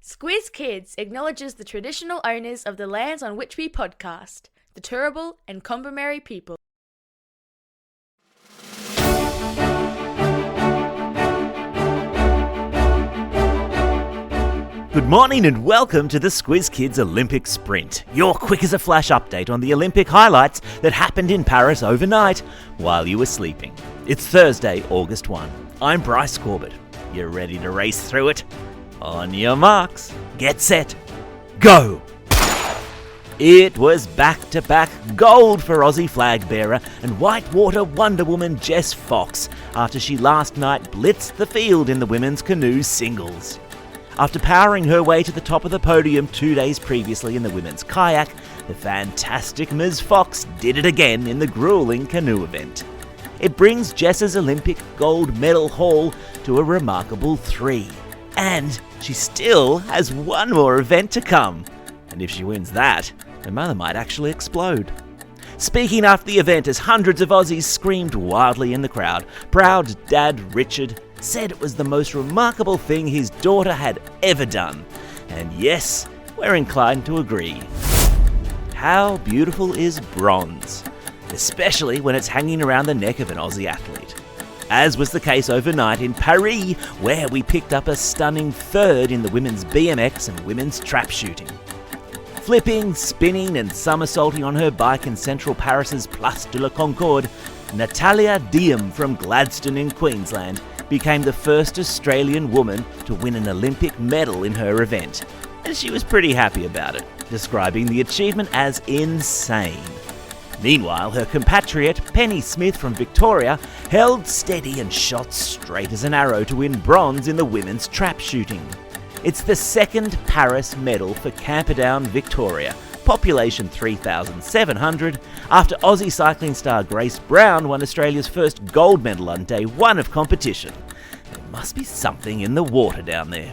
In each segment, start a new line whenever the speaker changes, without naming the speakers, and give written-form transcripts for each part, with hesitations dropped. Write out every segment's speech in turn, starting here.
Squiz Kids acknowledges the traditional owners of the lands on which we podcast, the Turrbal and Kombumerri people.
Good morning and welcome to the Squiz Kids Olympic Sprint, your quick as a flash update on the Olympic highlights that happened in Paris overnight while you were sleeping. It's Thursday, August 1. I'm Bryce Corbett. You ready to race through it? On your marks, get set, go! It was back-to-back gold for Aussie flag bearer and whitewater Wonder Woman Jess Fox after she last night blitzed the field in the women's canoe singles. After powering her way to the top of the podium 2 days previously in the women's kayak, the fantastic Ms. Fox did it again in the grueling canoe event. It brings Jess's Olympic gold medal haul to a remarkable 3. And she still has one more event to come. And if she wins that, her mother might actually explode. Speaking after the event as hundreds of Aussies screamed wildly in the crowd, proud Dad Richard said it was the most remarkable thing his daughter had ever done. And yes, we're inclined to agree. How beautiful is bronze, especially when it's hanging around the neck of an Aussie athlete. As was the case overnight in Paris, where we picked up a stunning 3rd in the women's BMX and women's trap shooting. Flipping, spinning and somersaulting on her bike in central Paris's Place de la Concorde, Natalia Diem from Gladstone in Queensland became the first Australian woman to win an Olympic medal in her event. And she was pretty happy about it, describing the achievement as insane. Meanwhile, her compatriot Penny Smith from Victoria held steady and shot straight as an arrow to win bronze in the women's trap shooting. It's the second Paris medal for Camperdown, Victoria, population 3,700, after Aussie cycling star Grace Brown won Australia's first gold medal on day 1 of competition. There must be something in the water down there.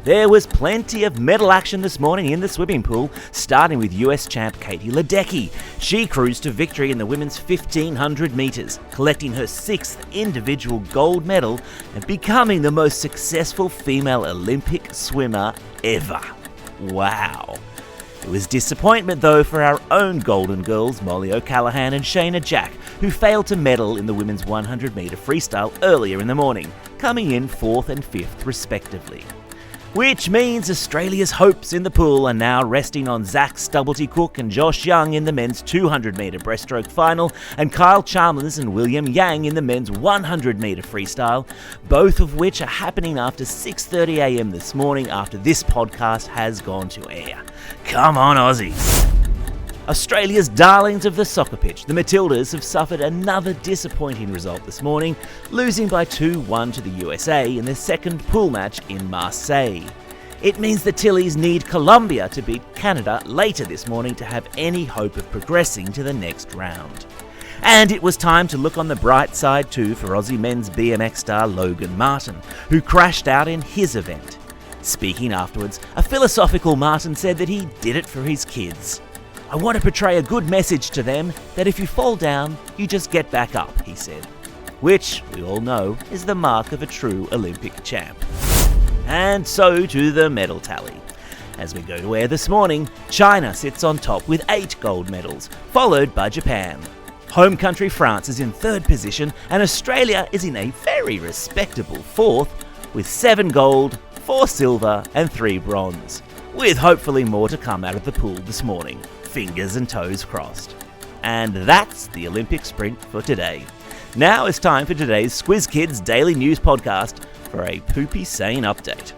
There was plenty of medal action this morning in the swimming pool, starting with US champ Katie Ledecky. She cruised to victory in the women's 1500 metres, collecting her 6th individual gold medal and becoming the most successful female Olympic swimmer ever. Wow. It was disappointment though for our own Golden Girls, Molly O'Callaghan and Shayna Jack, who failed to medal in the women's 100 metre freestyle earlier in the morning, coming in 4th and 5th respectively. Which means Australia's hopes in the pool are now resting on Zach Stubblety-Cook and Josh Young in the men's 200 metre breaststroke final and Kyle Chalmers and William Yang in the men's 100 metre freestyle, both of which are happening after 6:30am this morning after this podcast has gone to air. Come on, Aussies! Australia's darlings of the soccer pitch, the Matildas, have suffered another disappointing result this morning, losing by 2-1 to the USA in their second pool match in Marseille. It means the Tillies need Colombia to beat Canada later this morning to have any hope of progressing to the next round. And it was time to look on the bright side too for Aussie men's BMX star Logan Martin, who crashed out in his event. Speaking afterwards, a philosophical Martin said that he did it for his kids. "I want to portray a good message to them that if you fall down, you just get back up," he said. Which, we all know, is the mark of a true Olympic champ. And so to the medal tally. As we go to air this morning, China sits on top with 8 gold medals, followed by Japan. Home country France is in 3rd position, and Australia is in a very respectable 4th, with 7 gold, 4 silver and 3 bronze. With hopefully more to come out of the pool this morning. Fingers and toes crossed. And that's the Olympic Sprint for today. Now it's time for today's Squiz Kids Daily News Podcast for a Poopy Seine update.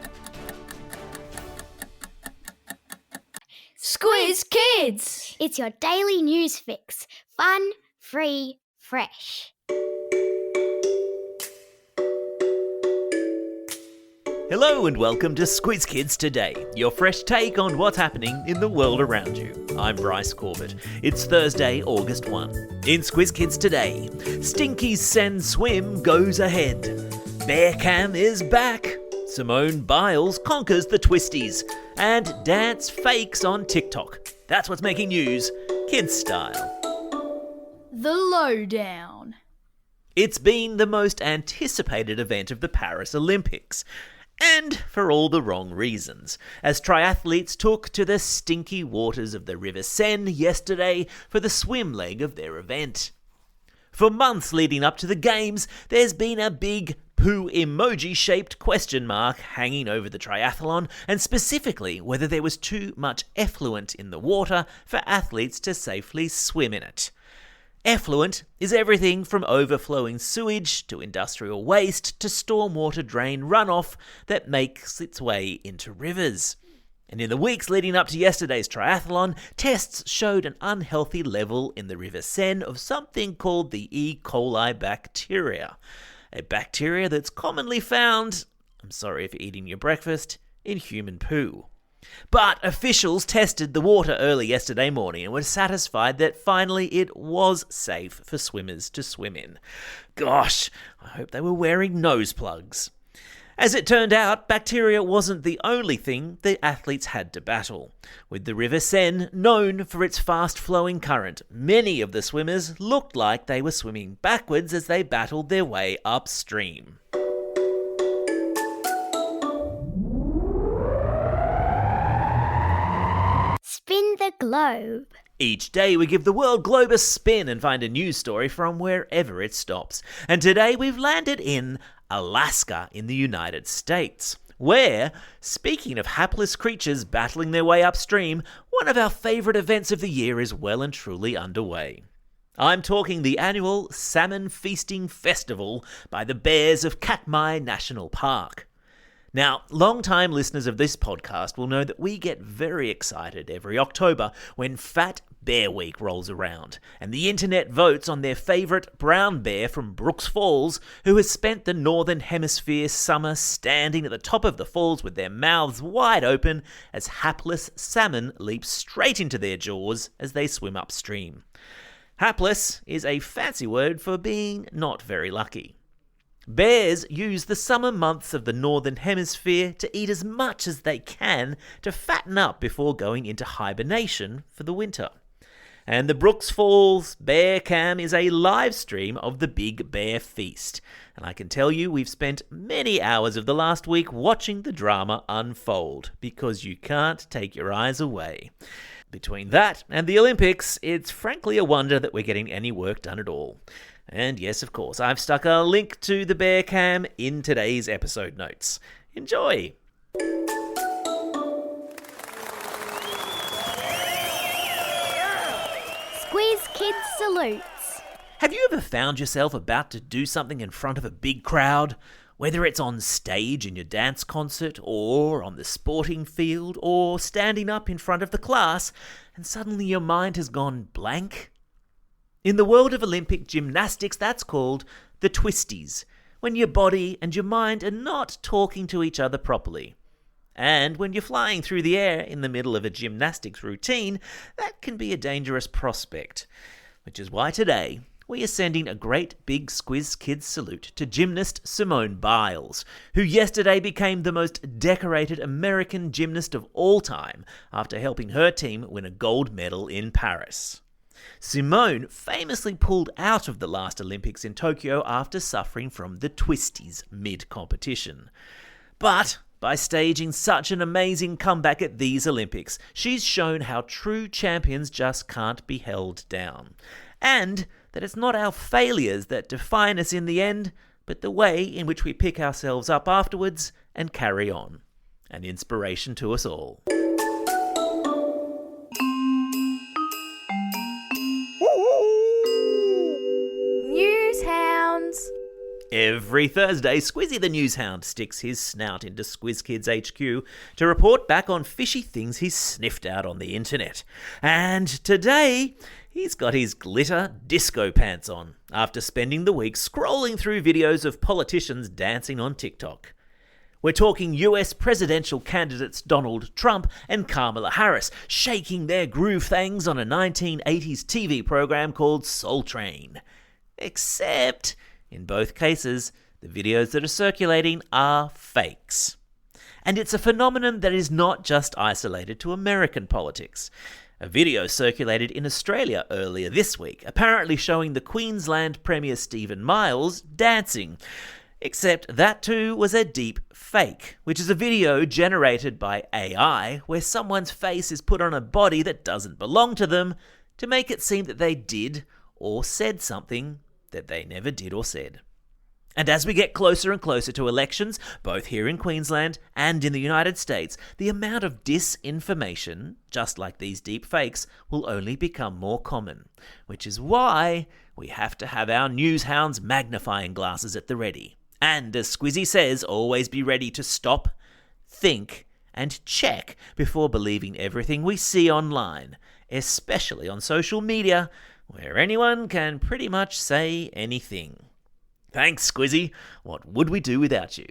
Squiz Kids! It's your daily news fix. Fun, free, fresh.
Hello and welcome to Squiz Kids Today, your fresh take on what's happening in the world around you. I'm Bryce Corbett. It's Thursday, August 1. In Squiz Kids Today, Stinky Seine swim goes ahead. Bear Cam is back. Simone Biles conquers the twisties. And dance fakes on TikTok. That's what's making news, kids style.
The Lowdown.
It's been the most anticipated event of the Paris Olympics. And for all the wrong reasons, as triathletes took to the stinky waters of the River Seine yesterday for the swim leg of their event. For months leading up to the Games, there's been a big poo emoji-shaped question mark hanging over the triathlon, and specifically whether there was too much effluent in the water for athletes to safely swim in it. Effluent is everything from overflowing sewage to industrial waste to stormwater drain runoff that makes its way into rivers. And in the weeks leading up to yesterday's triathlon, tests showed an unhealthy level in the River Seine of something called the E. coli bacteria, a bacteria that's commonly found, I'm sorry if you're eating your breakfast, in human poo. But officials tested the water early yesterday morning and were satisfied that finally it was safe for swimmers to swim in. Gosh, I hope they were wearing nose plugs. As it turned out, bacteria wasn't the only thing the athletes had to battle. With the River Seine known for its fast-flowing current, many of the swimmers looked like they were swimming backwards as they battled their way upstream.
Spin the globe.
Each day we give the world globe a spin and find a news story from wherever it stops. And today we've landed in Alaska in the United States, where, speaking of hapless creatures battling their way upstream, one of our favourite events of the year is well and truly underway. I'm talking the annual Salmon Feasting Festival by the bears of Katmai National Park. Now, long-time listeners of this podcast will know that we get very excited every October when Fat Bear Week rolls around, and the internet votes on their favourite brown bear from Brooks Falls, who has spent the Northern Hemisphere summer standing at the top of the falls with their mouths wide open as hapless salmon leap straight into their jaws as they swim upstream. Hapless is a fancy word for being not very lucky. Bears use the summer months of the Northern Hemisphere to eat as much as they can to fatten up before going into hibernation for the winter. And the Brooks Falls Bear Cam is a live stream of the Big Bear Feast. And I can tell you we've spent many hours of the last week watching the drama unfold, because you can't take your eyes away. Between that and the Olympics, it's frankly a wonder that we're getting any work done at all. And yes, of course, I've stuck a link to the Bear Cam in today's episode notes. Enjoy!
Squiz Kids salutes.
Have you ever found yourself about to do something in front of a big crowd? Whether it's on stage in your dance concert, or on the sporting field, or standing up in front of the class, and suddenly your mind has gone blank? In the world of Olympic gymnastics, that's called the twisties, when your body and your mind are not talking to each other properly. And when you're flying through the air in the middle of a gymnastics routine, that can be a dangerous prospect. Which is why today we are sending a great big Squiz Kids salute to gymnast Simone Biles, who yesterday became the most decorated American gymnast of all time after helping her team win a gold medal in Paris. Simone famously pulled out of the last Olympics in Tokyo after suffering from the twisties mid-competition. But by staging such an amazing comeback at these Olympics, she's shown how true champions just can't be held down. And that it's not our failures that define us in the end, but the way in which we pick ourselves up afterwards and carry on. An inspiration to us all.
News hounds.
Every Thursday, Squizzy the Newshound sticks his snout into Squiz Kids HQ to report back on fishy things he's sniffed out on the internet. And today, he's got his glitter disco pants on after spending the week scrolling through videos of politicians dancing on TikTok. We're talking US presidential candidates Donald Trump and Kamala Harris shaking their groove things on a 1980s TV program called Soul Train. Except, in both cases, the videos that are circulating are fakes. And it's a phenomenon that is not just isolated to American politics. A video circulated in Australia earlier this week, apparently showing the Queensland Premier Stephen Miles dancing. Except that too was a deep fake, which is a video generated by AI where someone's face is put on a body that doesn't belong to them to make it seem that they did or said something that they never did or said. And as we get closer and closer to elections, both here in Queensland and in the United States, the amount of disinformation, just like these deep fakes, will only become more common, which is why we have to have our news hounds magnifying glasses at the ready. And as Squizzy says, always be ready to stop, think, and check before believing everything we see online, especially on social media, where anyone can pretty much say anything. Thanks, Squizzy. What would we do without you?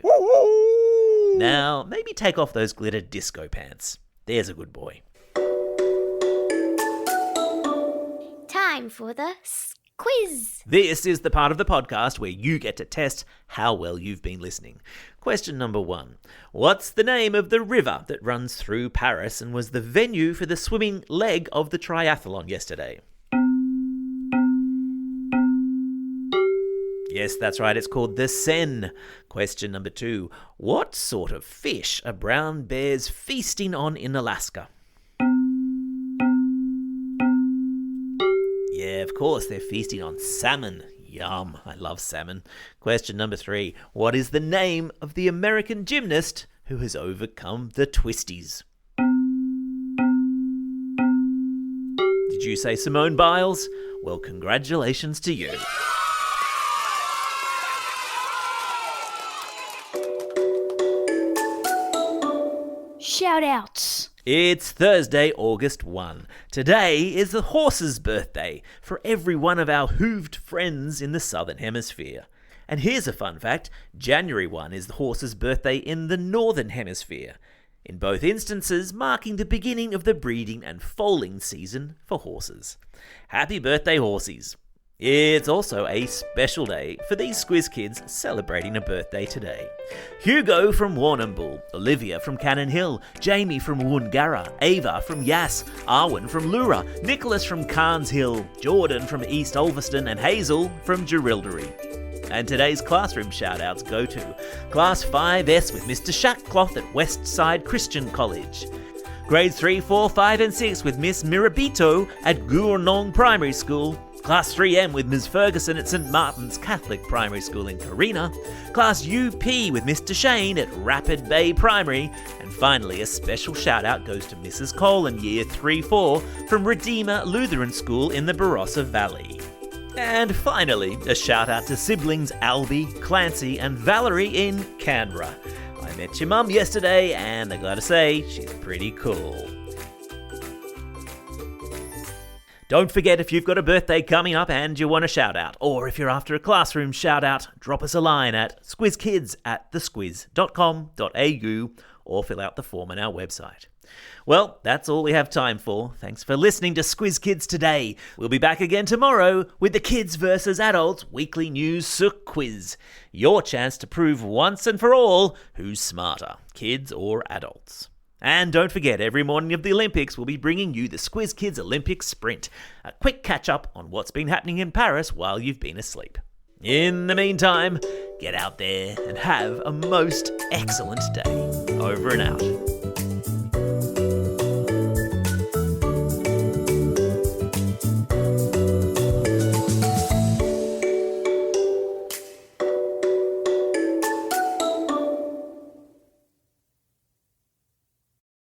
Now, maybe take off those glitter disco pants. There's a good boy.
Time for the quiz.
This is the part of the podcast where you get to test how well you've been listening. Question number 1. What's the name of the river that runs through Paris and was the venue for the swimming leg of the triathlon yesterday? Yes, that's right, it's called the Seine. Question number 2. What sort of fish are brown bears feasting on in Alaska? Yeah, of course, they're feasting on salmon. Yum, I love salmon. Question number 3. What is the name of the American gymnast who has overcome the twisties? Did you say Simone Biles? Well, congratulations to you.
Shout-outs.
It's Thursday, August 1. Today is the horse's birthday for every one of our hooved friends in the Southern Hemisphere. And here's a fun fact, January 1 is the horse's birthday in the Northern Hemisphere, in both instances marking the beginning of the breeding and foaling season for horses. Happy birthday, horsies! It's also a special day for these Squiz kids celebrating a birthday today. Hugo from Warrnambool, Olivia from Cannon Hill, Jamie from Woongarra, Ava from Yass, Arwen from Lura, Nicholas from Carnes Hill, Jordan from East Ulverston and Hazel from Jerilderie. And today's classroom shout-outs go to Class 5S with Mr. Shackcloth at Westside Christian College, Grades 3, 4, 5 and 6 with Miss Mirabito at Goornong Primary School, Class 3M with Ms Ferguson at St Martin's Catholic Primary School in Carina, Class UP with Mr Shane at Rapid Bay Primary, and finally a special shout out goes to Mrs Cole in Year 3-4 from Redeemer Lutheran School in the Barossa Valley. And finally, a shout out to siblings Albie, Clancy and Valerie in Canberra. I met your mum yesterday and I gotta say, she's pretty cool. Don't forget, if you've got a birthday coming up and you want a shout out, or if you're after a classroom shout out, drop us a line at squizkids@thesquiz.com.au or fill out the form on our website. Well, that's all we have time for. Thanks for listening to Squiz Kids today. We'll be back again tomorrow with the Kids vs. Adults Weekly News Quiz. Your chance to prove once and for all who's smarter, kids or adults. And don't forget, every morning of the Olympics, we'll be bringing you the Squiz Kids Olympic Sprint, a quick catch-up on what's been happening in Paris while you've been asleep. In the meantime, get out there and have a most excellent day. Over and out.